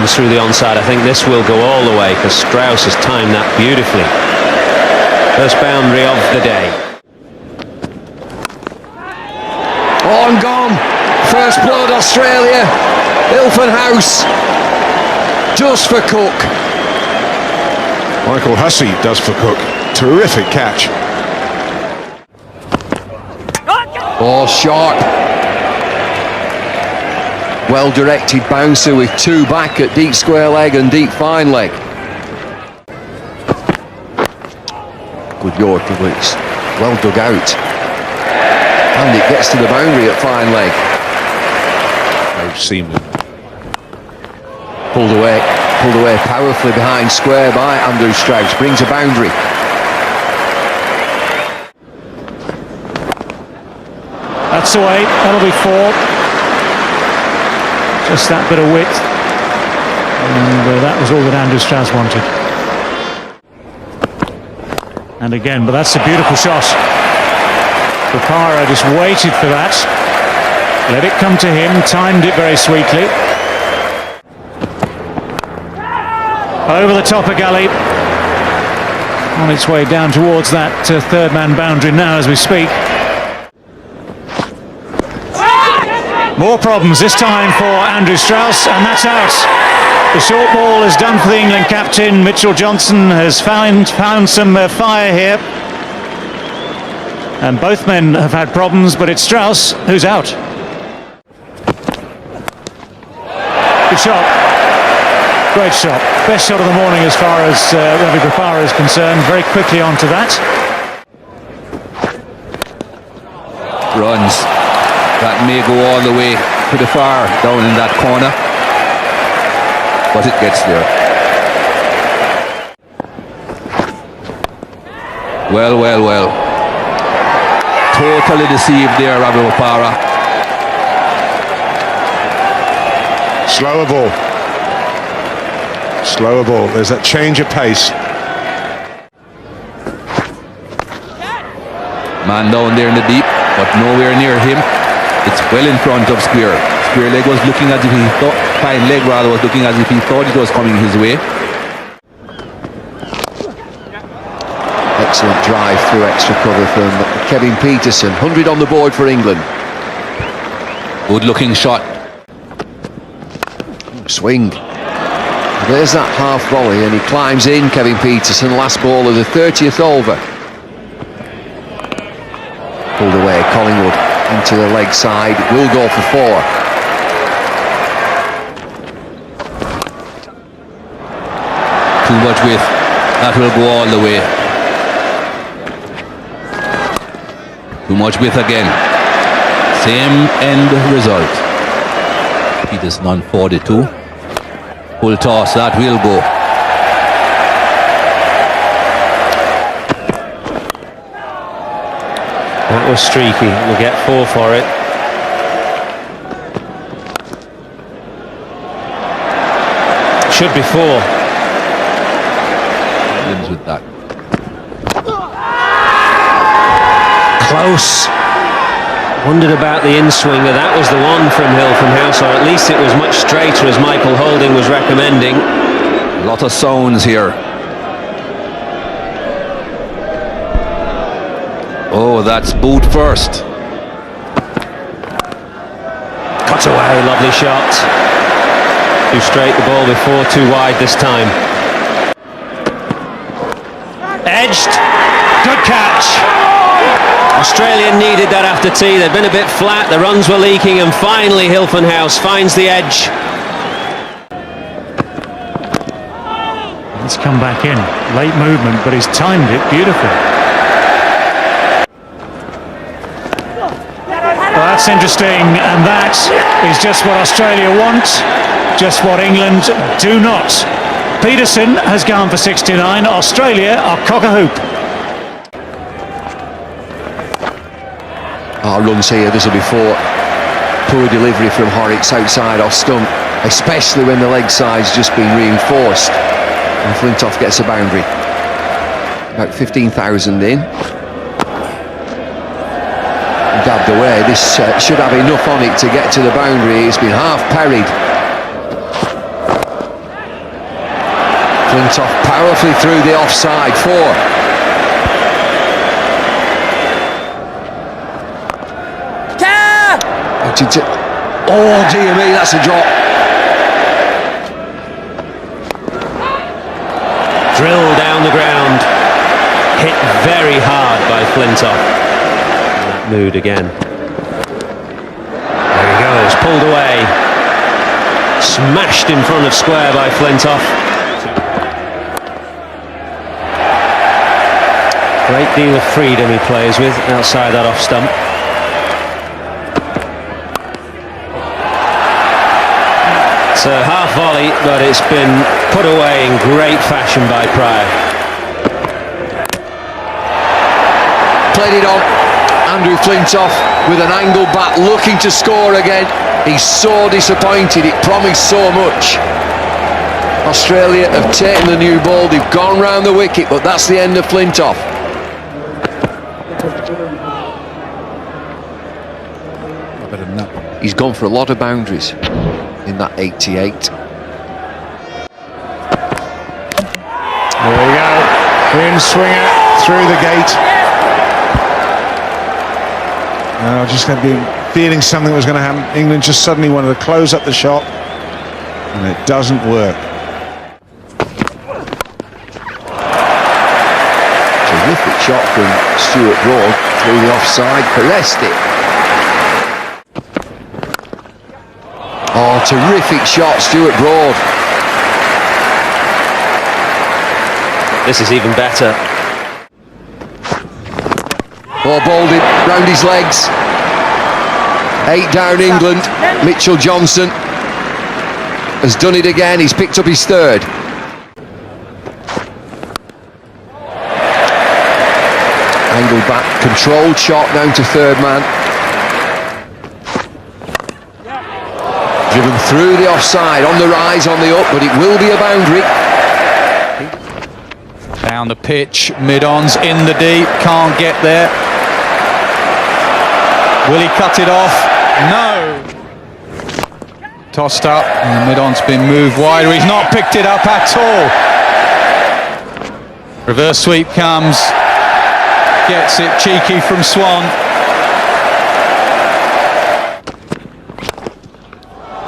comes through the onside, I think this will go all the way because Strauss has timed that beautifully. First boundary of the day. On gone. First blood, Australia. Ilfenhouse does for Cook. Michael Hussey does for Cook. Terrific catch. Oh, sharp. Well directed bouncer with two back at deep square leg and deep fine leg. Good Yorker, but it's well dug out. And it gets to the boundary at fine leg. Oh, seamless. Pulled away powerfully behind square by Andrew Strauss. Brings a boundary. That's away. That'll be 4. Just that bit of width. And that was all that Andrew Strauss wanted. And again, but that's a beautiful shot. Bopara just waited for that. Let it come to him. Timed it very sweetly. Over the top of galley. On its way down towards that third man boundary now as we speak. More problems this time for Andrew Strauss, and that's out. The short ball is done for the England captain. Mitchell Johnson has found some fire here. And both men have had problems, but it's Strauss who's out. Good shot. Great shot. Best shot of the morning as far as Ravi Bopara is concerned. Very quickly onto that. Runs. That may go all the way to the far down in that corner. But it gets there. Well. Totally deceived there, Ravi Bopara. Slower ball. Slower ball. There's that change of pace. Man down there in the deep, but nowhere near him. It's well in front of Square. Square leg was looking as if he thought, fine leg rather, was looking as if he thought it was coming his way. Excellent drive through extra cover from Kevin Peterson. 100 on the board for England. Good looking shot. Swing. There's that half volley and he climbs in, Kevin Peterson. Last ball of the 30th over. Pulled away, Collingwood into the leg side. Will go for 4. Too much width. That will go all the way. Too much width again. Same end result. Peterson on 42. Full toss, that will go. That was streaky. We'll get 4 for it. Should be 4. Ends with that. Close. Wondered about the in-swinger. That was the one from Hilfenhouse, or at least it was much straighter as Michael Holding was recommending. A lot of sounds here. Oh, that's boot first. Cut away, lovely shot. Too straight the ball before, too wide this time. Edged. Good catch. Australia needed that after tea. They'd been a bit flat, the runs were leaking, and finally Hilfenhouse finds the edge. He's come back in. Late movement, but he's timed it beautifully. Well, that's interesting, and that is just what Australia want, just what England do not. Peterson has gone for 69. Australia are cock-a-hoop. Runs here, this will be 4. Poor delivery from Horrocks outside off stump, especially when the leg side's just been reinforced. And Flintoff gets a boundary. About 15,000 in. Dabbed away. This should have enough on it to get to the boundary. It's been half parried. Flintoff powerfully through the offside. 4. Oh dear me, that's a drop. Drilled down the ground. Hit very hard by Flintoff. In that mood again. There he goes, pulled away. Smashed in front of square by Flintoff. Great deal of freedom he plays with outside that off stump. It's a half volley, but it's been put away in great fashion by Pryor. Played it on. Andrew Flintoff with an angle bat, looking to score again. He's so disappointed, it promised so much. Australia have taken the new ball, they've gone round the wicket, but that's the end of Flintoff. Better than that. He's gone for a lot of boundaries in that 88. There we go. In swinger through the gate. I just had been feeling something was going to happen. England just suddenly wanted to close up the shot, and it doesn't work. Terrific shot from Stuart Broad through the offside, caressed it. Oh, terrific shot, Stuart Broad. This is even better. Ball bowled it round his legs. 8 down England. Mitchell Johnson has done it again. He's picked up his 3rd. Angled back, controlled shot down to 3rd man. Driven through the offside, on the rise, on the up, but it will be a boundary. Down the pitch, mid-ons in the deep, can't get there. Will he cut it off? No! Tossed up, and the mid-on's been moved wider. He's not picked it up at all. Reverse sweep comes, gets it cheeky from Swan.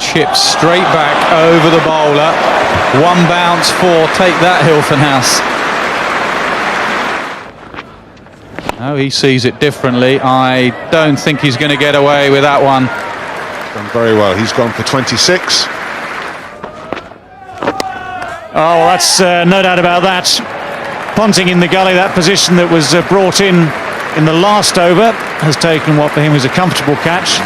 Chips straight back over the bowler. 1 bounce, 4. Take that, Hilton House. No, he sees it differently. I don't think he's going to get away with that one. Done very well. He's gone for 26. Oh, well, that's no doubt about that. Ponting in the gully, that position that was brought in the last over, has taken what for him was a comfortable catch.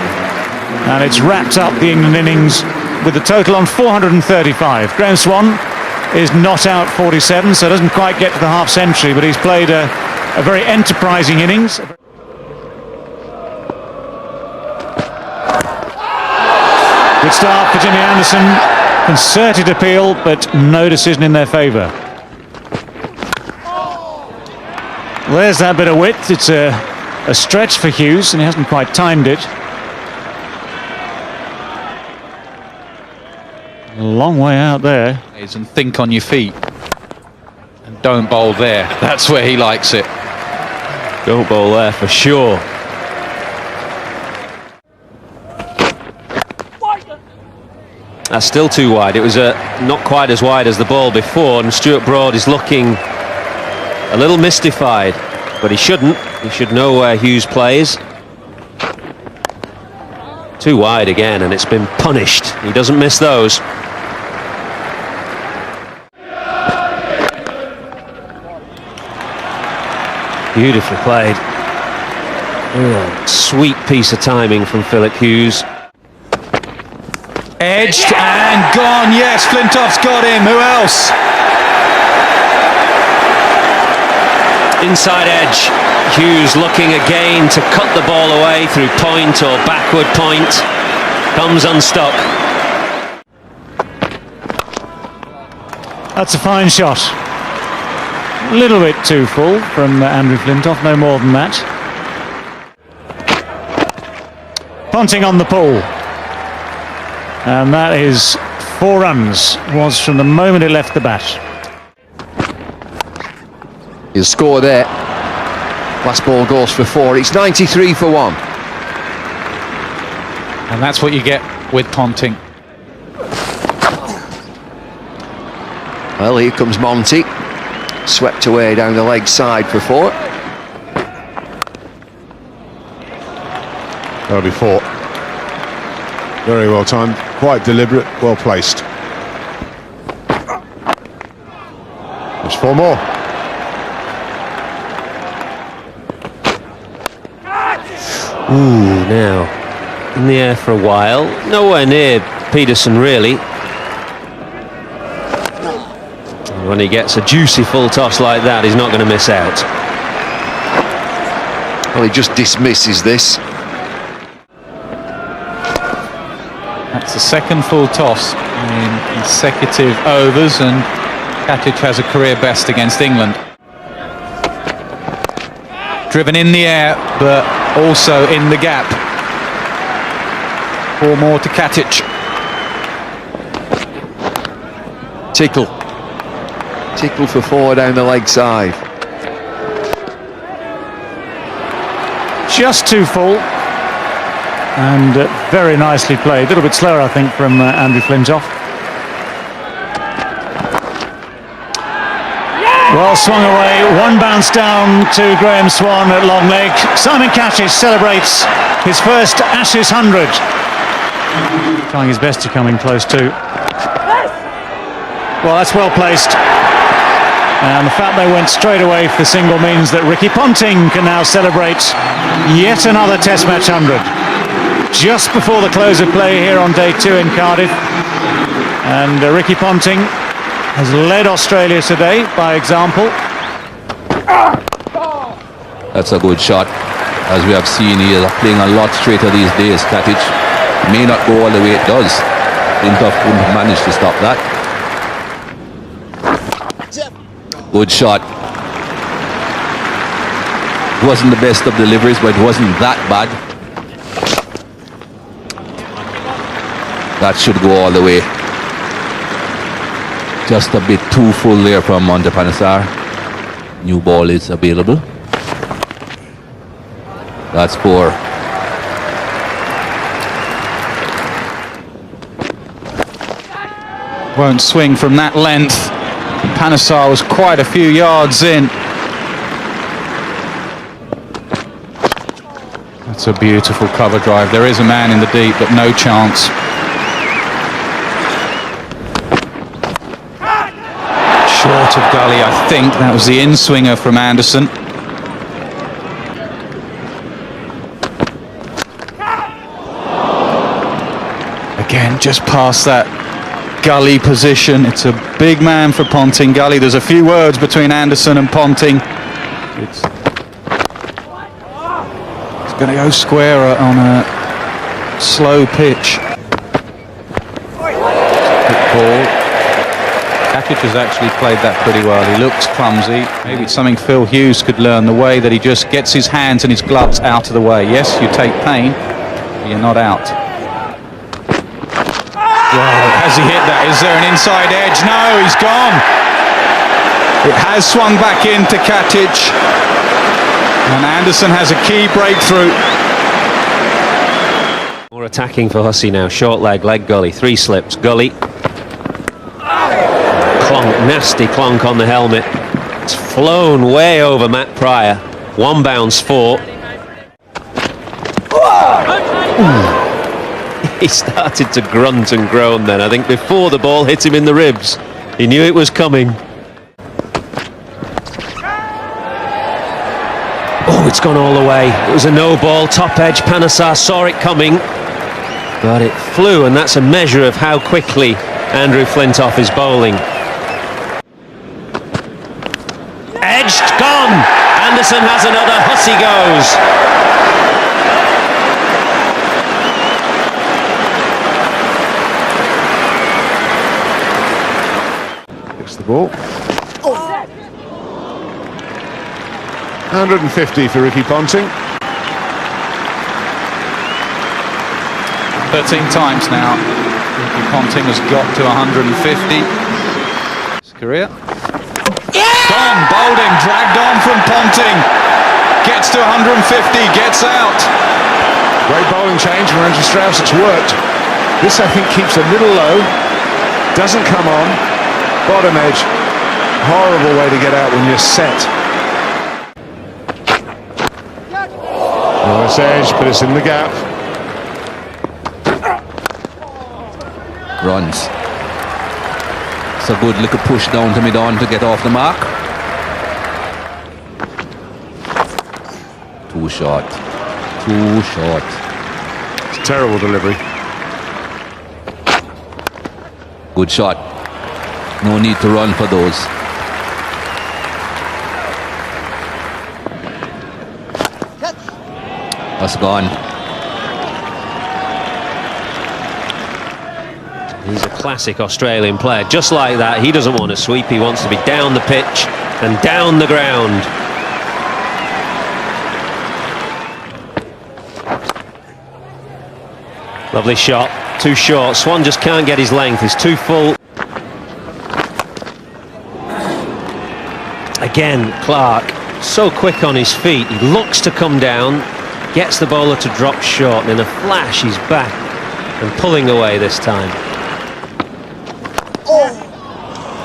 And it's wrapped up the England innings with a total on 435. Graham Swan is not out 47, so doesn't quite get to the half century, but he's played a very enterprising innings. Good start for Jimmy Anderson. Concerted appeal, but no decision in their favour. There's that bit of width. It's a stretch for Hughes, and he hasn't quite timed it. A long way out there. And think on your feet. And don't bowl there. That's where he likes it. Don't bowl there for sure. That's still too wide. It was not quite as wide as the ball before, and Stuart Broad is looking a little mystified, but he shouldn't. He should know where Hughes plays. Too wide again, and it's been punished. He doesn't miss those. Beautifully played. Oh, sweet piece of timing from Philip Hughes. Edged and gone. Yes, Flintoff's got him. Who else? Inside edge. Hughes looking again to cut the ball away through point or backward point. Comes unstuck. That's a fine shot. A little bit too full from Andrew Flintoff, no more than that. Ponting on the pull. And that is 4 runs, was from the moment it left the bat. He'll score there. Last ball goes for 4. It's 93 for 1. And that's what you get with Ponting. Well, here comes Monty. Swept away down the leg side for 4. That'll be 4. Very well timed, quite deliberate, well placed. There's 4 more. Ooh, now in the air for a while. Nowhere near Peterson, really. And when he gets a juicy full toss like that, he's not going to miss out. Well, he just dismisses this. That's the second full toss in consecutive overs, and Katic has a career best against England. Driven in the air, but also in the gap. 4 more to Katic. Tickle. Tickle for 4 down the leg side. Just too full. And very nicely played. A little bit slower, I think, from Andrew Flintoff. Well swung away. 1 bounce down to Graham Swan at long leg. Simon Katic celebrates his first Ashes 100. Trying his best to come in close too. Well, that's well placed. And the fact they went straight away for the single means that Ricky Ponting can now celebrate yet another Test match 100. Just before the close of play here on day 2 in Cardiff. And Ricky Ponting has led Australia today by example. That's a good shot. As we have seen, he is playing a lot straighter these days. Katic may not go all the way it does. Flintoff couldn't manage to stop that. Good shot. It wasn't the best of deliveries, but it wasn't that bad. That should go all the way. Just a bit too full there from Monte Panesar. New ball is available. That's 4. Won't swing from that length. Panesar was quite a few yards in. That's a beautiful cover drive. There is a man in the deep, but no chance. Short of gully, I think. That was the in-swinger from Anderson. Again, just past that gully position. It's a big man for Ponting. Gully, there's a few words between Anderson and Ponting. It's going to go square on a slow pitch. Good ball. Katic has actually played that pretty well. He looks clumsy. Maybe it's something Phil Hughes could learn, the way that he just gets his hands and his gloves out of the way. Yes, you take pain, but you're not out. Wow, has he hit that? Is there an inside edge? No, he's gone. It has swung back into Katic. And Anderson has a key breakthrough. More attacking for Hussey now. Short leg gully. 3 slips. Gully. Clonk, nasty clonk on the helmet. It's flown way over Matt Pryor. 1 bounce 4. He started to grunt and groan then. I think before the ball hit him in the ribs, he knew it was coming. Oh, it's gone all the way. It was a no ball, top edge. Panesar saw it coming, but it flew, and that's a measure of how quickly Andrew Flintoff is bowling. Edged, gone. Anderson has another. Hussey goes. The ball. 150 for Ricky Ponting. 13 times now. Ricky Ponting has got to 150. His career. Yeah! on, bowled him, dragged on from Ponting. Gets to 150, gets out. Great bowling change from Andrew Strauss. It's worked. This, I think, keeps a little low. Doesn't come on. Bottom edge. Horrible way to get out when you're set. Nice edge, but it's in the gap. Runs. It's a good little push down to mid-on to get off the mark. Too short. Too short. It's a terrible delivery. Good shot. No need to run for those. That's gone. He's a classic Australian player. Just like that, he doesn't want to sweep. He wants to be down the pitch and down the ground. Lovely shot. Too short. Swan just can't get his length. He's too full. Again, Clark, so quick on his feet. He looks to come down, gets the bowler to drop short, and in a flash he's back and pulling away this time.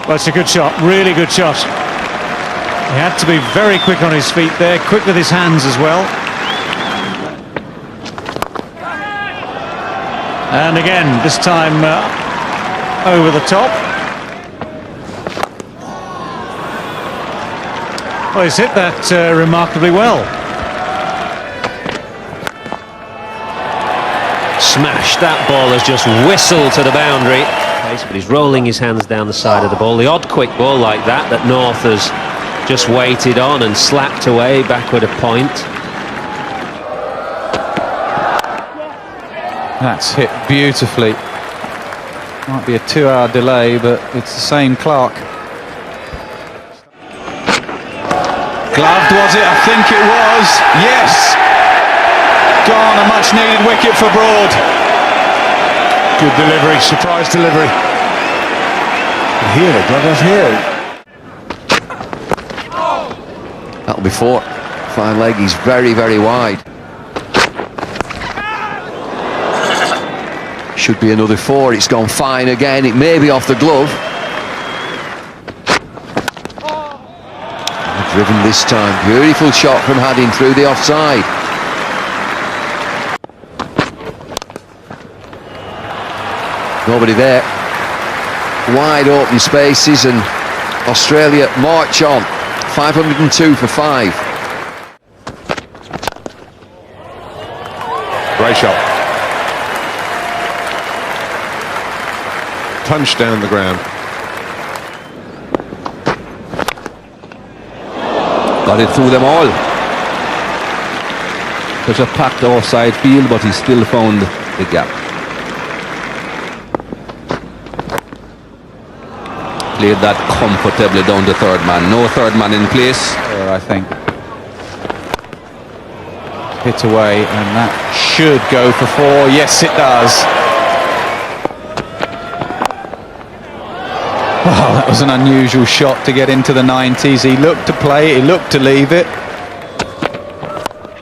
Well, it's a good shot, really good shot. He had to be very quick on his feet there, quick with his hands as well. And again, this time over the top. Well, he's hit that remarkably well. Smash, that ball has just whistled to the boundary. But he's rolling his hands down the side of the ball. The odd quick ball like that North has just waited on and slapped away backward a point. That's hit beautifully. Might be a 2-hour delay, but it's the same Clark. Gloved, was it? I think it was. Yes! Gone, a much needed wicket for Broad. Good delivery, surprise delivery. Here, the glove here. That'll be 4. Fine leg, he's very, very wide. Should be another 4. It's gone fine again. It may be off the glove. Driven this time. Beautiful shot from Haddin through the offside. Nobody there. Wide open spaces, and Australia march on. 502 for 5. Great shot. Punch down the ground. Got it through them all. Such a packed offside field, but he still found the gap. Played that comfortably down the third man. No third man in place. I think. Hit away, and that should go for 4. Yes, it does. Wow, that was an unusual shot to get into the 90s. He looked to play it, he looked to leave it.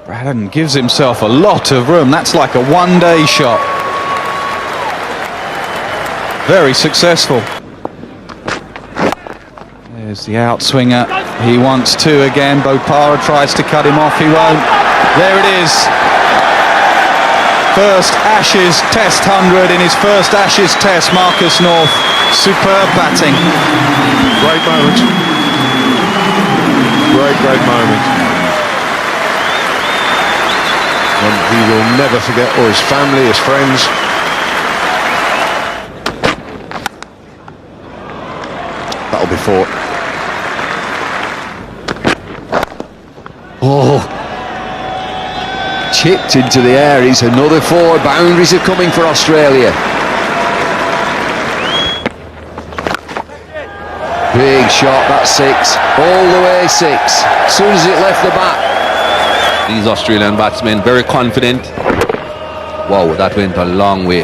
Braddon gives himself a lot of room. That's like a one-day shot. Very successful. There's the outswinger. He wants 2 again. Bopara tries to cut him off. He won't. There it is. First Ashes Test 100 in his first Ashes Test. Marcus North. Superb batting. Great moment. Great moment. And he will never forget, or his family, his friends. That'll be 4. Oh, chipped into the air. He's another 4. Boundaries are coming for Australia. Big shot, that's 6. All the way 6. As soon as it left the bat. These Australian batsmen very confident. Wow, that went a long way.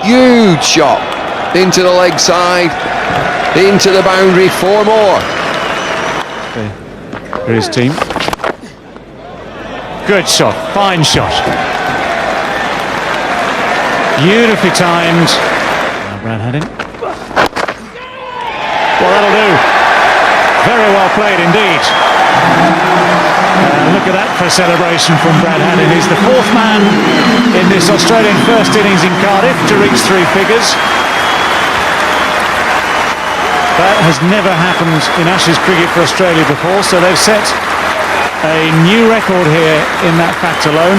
Huge shot into the leg side. into the boundary, 4 more. For his team. Good shot, fine shot. Beautifully timed. Now Brad had him. Well, that'll do. Very well played indeed. Look at that for a celebration from Brad Haddin. He's the 4th man in this Australian first innings in Cardiff to reach 3 figures. That has never happened in Ashes cricket for Australia before, so they've set a new record here in that fact alone.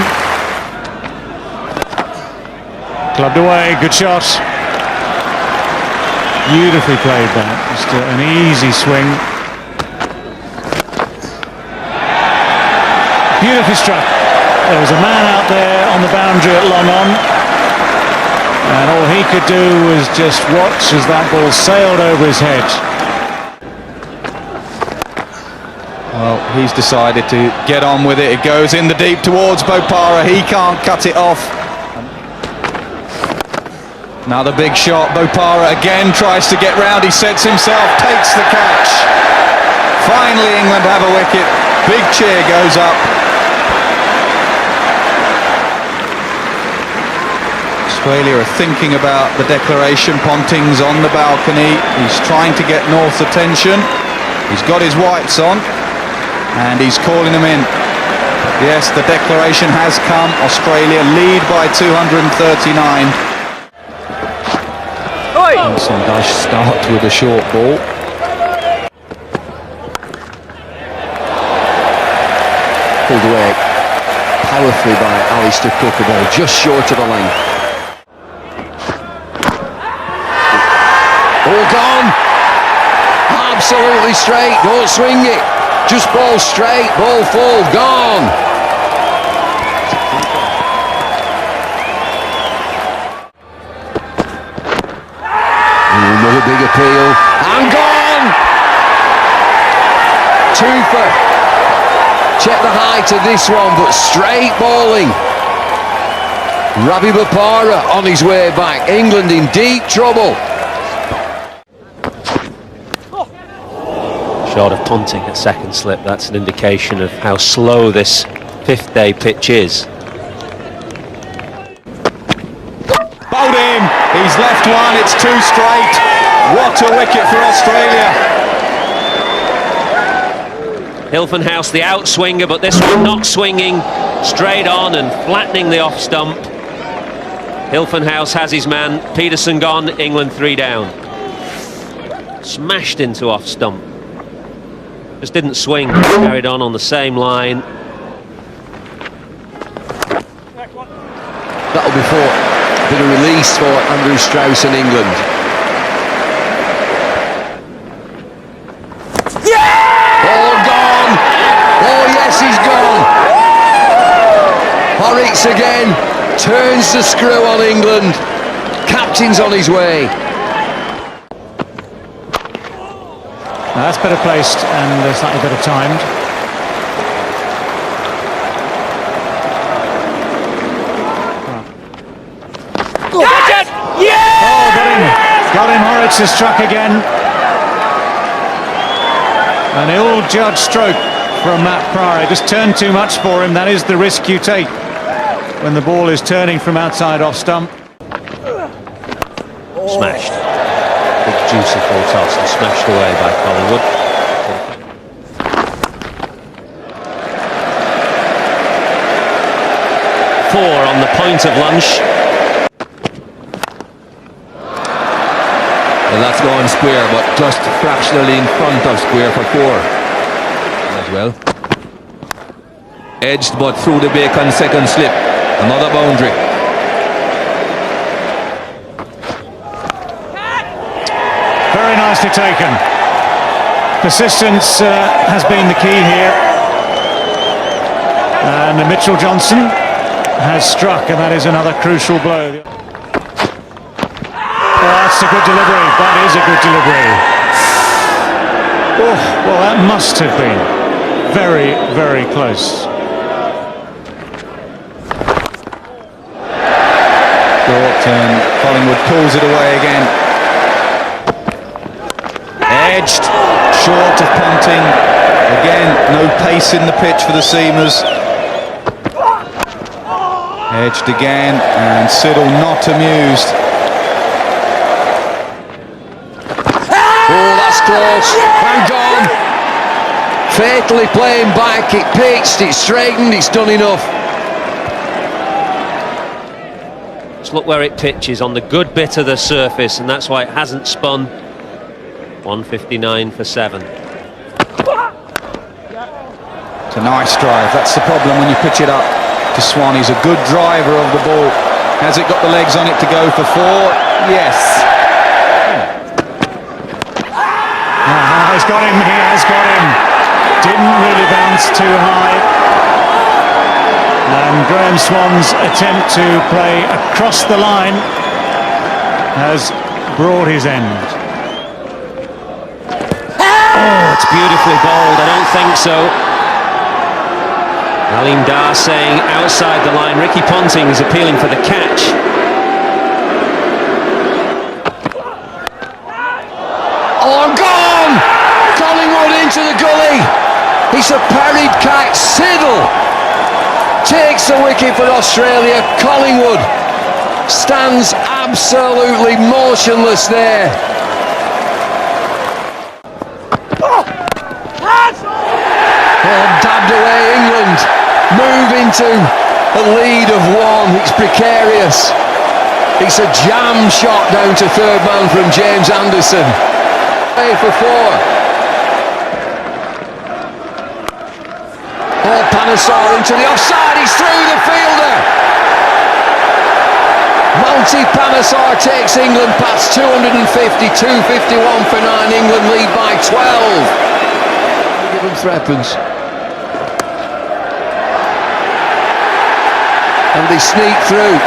Clubbed away, good shot. Beautifully played that, just an easy swing. Beautifully struck. There was a man out there on the boundary at long on, and all he could do was just watch as that ball sailed over his head. Well, he's decided to get on with it. It goes in the deep towards Bopara. He can't cut it off. Another big shot. Bopara again tries to get round. He sets himself, takes the catch. Finally, England have a wicket. Big cheer goes up. Australia are thinking about the declaration. Ponting's on the balcony. He's trying to get North's attention. He's got his whites on and he's calling them in. Yes, the declaration has come. Australia lead by 239. Johnson does start with a short ball. Pulled away powerfully by Alistair Cook, a ball just short of the length. All gone. Absolutely straight. Don't swing it. Just ball straight. Ball full. Gone. Another big appeal. And gone. Twofer. Check the height of this one, but straight bowling. Ravi Bopara on his way back. England in deep trouble. Short of Ponting at second slip, that's an indication of how slow this 5th day pitch is. Bowled him, he's left one, it's 2 straight. What a wicket for Australia. Hilfenhaus the outswinger, but this one not swinging, straight on and flattening the off stump. Hilfenhaus has his man, Peterson gone, England 3 down. Smashed into off stump. Just didn't swing, carried on the same line. That'll be for a bit of release for Andrew Strauss and England. Yeah! All gone! Oh yes, he's gone! Horrocks again, turns the screw on England. Captain's on his way. Now that's better placed and slightly better timed. Yeah! Oh, got him. Horrocks has struck again. An ill-judged stroke from Matt Pryor. Just turned too much for him. That is the risk you take when the ball is turning from outside off stump. Smashed. Big juicy full toss and smashed away by Collingwood. 4 on the point of lunch. Well, that's going square, but just fractionally in front of square for 4 as well. Edged, but through the Bacon second slip. Another boundary. Very nicely taken. Persistence has been the key here. And Mitchell Johnson has struck, and that is another crucial blow. Oh, that's a good delivery. That is a good delivery. Oh, well, that must have been very, very close. Short and Collingwood pulls it away again. edged, short of Ponting. Again, no pace in the pitch for the Seamers. Edged again, and Siddle not amused. Oh, that's close. Hang on. Fatally playing back. It pitched, it straightened, it's done enough. Just look where it pitches, on the good bit of the surface, and that's why it hasn't spun. 159 for 7. It's a nice drive. That's the problem when you pitch it up to Swan. He's a good driver of the ball. Has it got the legs on it to go for 4? Yes. He's got him, he has got him. Didn't really bounce too high. And Graham Swan's attempt to play across the line has brought his end. Oh, it's beautifully bowled. I don't think so. Alim Dar saying outside the line. Ricky Ponting is appealing for the catch. Oh, gone! Collingwood into the gully. It's a parried catch. Siddle takes the wicket for Australia. Collingwood stands absolutely motionless there. Oh, dabbed away England. Move into a lead of 1. It's precarious. It's a jam shot down to third man from James Anderson. For 4. Oh, Panesar into the offside. He's through the fielder. Monty Panesar takes England past 250. 251 for 9. England lead by 12. Give them threepence. And they sneak through.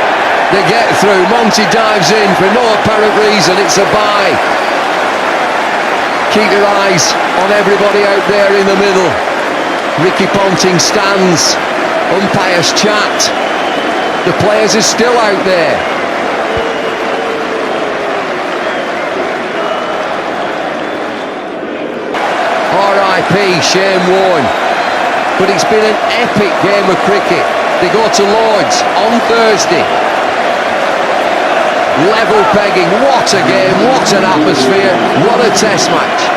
They get through. Monty dives in for no apparent reason. It's a bye. Keep your eyes on everybody out there in the middle. Ricky Ponting stands. Umpires chat. The players are still out there. R.I.P. Shane Warne. But it's been an epic game of cricket. They go to Lord's on Thursday. Level pegging. What a game. What an atmosphere. What a test match.